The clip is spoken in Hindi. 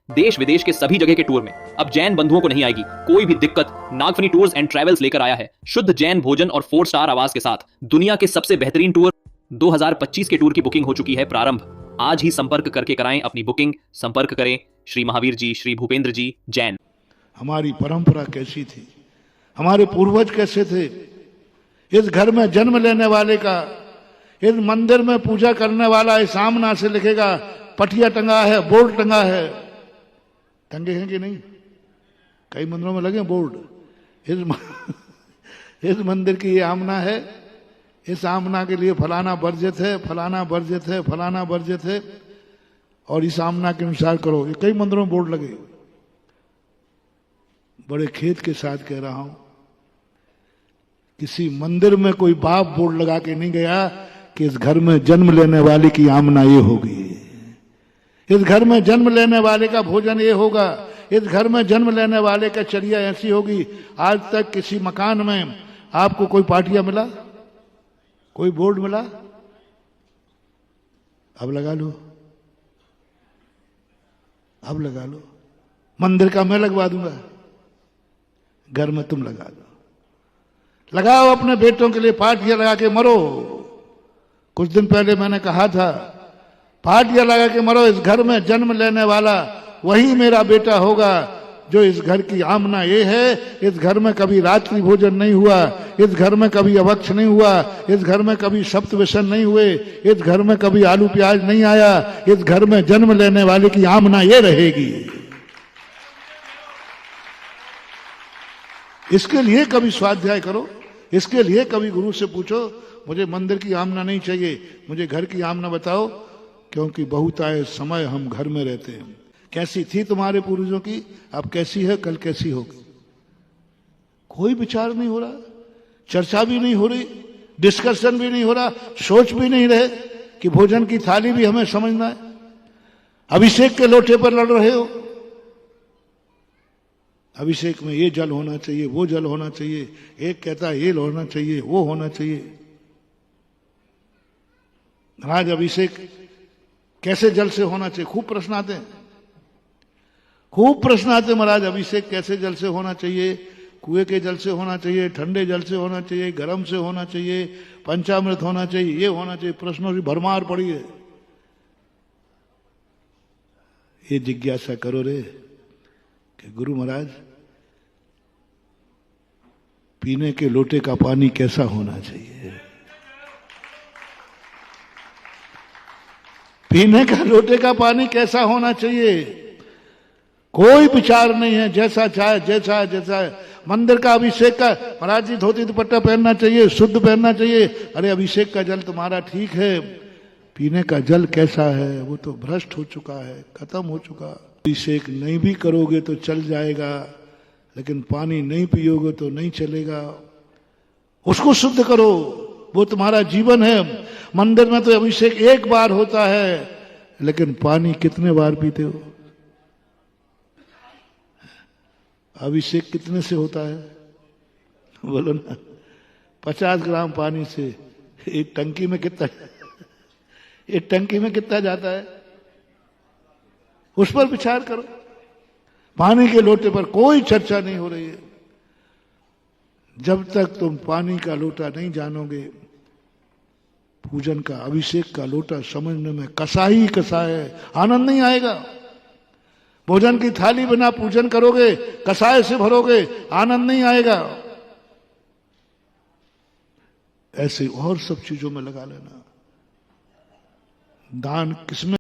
देश विदेश के सभी जगह के टूर में अब जैन बंधुओं को नहीं आएगी कोई भी दिक्कत। नागफनी टूर्स एंड ट्रैवल्स लेकर आया है शुद्ध जैन भोजन और 4 स्टार आवास के साथ दुनिया के सबसे बेहतरीन टूर। 2025 के टूर की बुकिंग हो चुकी है प्रारंभ। आज ही संपर्क करके कराएं अपनी बुकिंग। संपर्क करें श्री महावीर जी, श्री भूपेंद्र जी, जैन। हमारी परंपरा कैसी थी, हमारे पूर्वज कैसे थे। इस घर में जन्म लेने वाले का, इस मंदिर में पूजा करने वाला इस सामना से लिखेगा, पटिया टंगा है, बोर्ड टंगा है। टंगे हैं कि नहीं? कई मंदिरों में लगे बोर्ड। इस मंदिर की ये आमना है, इस आमना के लिए फलाना वर्जित है, फलाना वर्जित है, फलाना वर्जित है, और इस आमना के अनुसार करो। ये कई मंदिरों में बोर्ड लगे। बड़े खेद के साथ कह रहा हूं, किसी मंदिर में कोई बाप बोर्ड लगा के नहीं गया कि इस घर में जन्म लेने वाले की आमना ये होगी, इस घर में जन्म लेने वाले का भोजन ये होगा, इस घर में जन्म लेने वाले का चर्या ऐसी होगी। आज तक किसी मकान में आपको कोई पाटिया मिला, कोई बोर्ड मिला? अब लगा लो, अब लगा लो। मंदिर का मैं लगवा दूंगा, घर में तुम लगा दो। लगाओ अपने बेटों के लिए पाटिया लगा के मरो। कुछ दिन पहले मैंने कहा था, पाटिया लगा के मरो। इस घर में जन्म लेने वाला वही मेरा बेटा होगा जो इस घर की आमना ये है। इस घर में कभी रात्रि भोजन नहीं हुआ, इस घर में कभी अभक्ष नहीं हुआ, इस घर में कभी सप्तव्यसन नहीं हुए, इस घर में कभी आलू प्याज नहीं आया। इस घर में जन्म लेने वाले की आमना ये रहेगी। इसके लिए कभी स्वाध्याय करो, इसके लिए कभी गुरु से पूछो, मुझे मंदिर की आमना नहीं चाहिए, मुझे घर की आमना बताओ। क्योंकि बहुतायत समय हम घर में रहते हैं। कैसी थी तुम्हारे पूर्वजों की, अब कैसी है, कल कैसी होगी, कोई विचार नहीं हो रहा, चर्चा भी नहीं हो रही, डिस्कशन भी नहीं हो रहा, सोच भी नहीं रहे कि भोजन की थाली भी हमें समझना है। अभिषेक के लोटे पर लड़ रहे हो। अभिषेक में ये जल होना चाहिए, वो जल होना चाहिए, एक कहता है ये होना चाहिए, वो होना चाहिए। महाराज अभिषेक कैसे जल से होना चाहिए, खूब प्रश्न आते हैं, खूब प्रश्न आते हैं। महाराज अभिषेक कैसे जल से होना चाहिए? कुएं के जल से होना चाहिए, ठंडे जल से होना चाहिए, गर्म से होना चाहिए, पंचामृत होना चाहिए, ये होना चाहिए। प्रश्नों की भरमार पड़ी है। ये जिज्ञासा करो रे कि गुरु महाराज पीने के लोटे का पानी कैसा होना चाहिए? पीने का लोटे का पानी कैसा होना चाहिए? कोई विचार नहीं है। जैसा चाहे, जैसा जैसा है। मंदिर का अभिषेक का, महाराज जी धोती दुपट्टा पहनना चाहिए, शुद्ध पहनना चाहिए। अरे अभिषेक का जल तुम्हारा ठीक है, पीने का जल कैसा है? वो तो भ्रष्ट हो चुका है, खत्म हो चुका। अभिषेक नहीं भी करोगे तो चल जाएगा, लेकिन पानी नहीं पियोगे तो नहीं चलेगा। उसको शुद्ध करो, वो तुम्हारा जीवन है। मंदिर में तो अभिषेक एक बार होता है, लेकिन पानी कितने बार पीते हो? अभिषेक कितने से होता है बोलो ना? 50 ग्राम पानी से एक टंकी में कितना, एक टंकी में कितना जाता है? उस पर विचार करो। पानी के लोटे पर कोई चर्चा नहीं हो रही है। जब तक तुम पानी का लोटा नहीं जानोगे, पूजन का, अभिषेक का लोटा समझने में कसा ही कसा है, आनंद नहीं आएगा। भोजन की थाली बिना पूजन करोगे, कसाय से भरोगे, आनंद नहीं आएगा। ऐसे और सब चीजों में लगा लेना। दान किसमें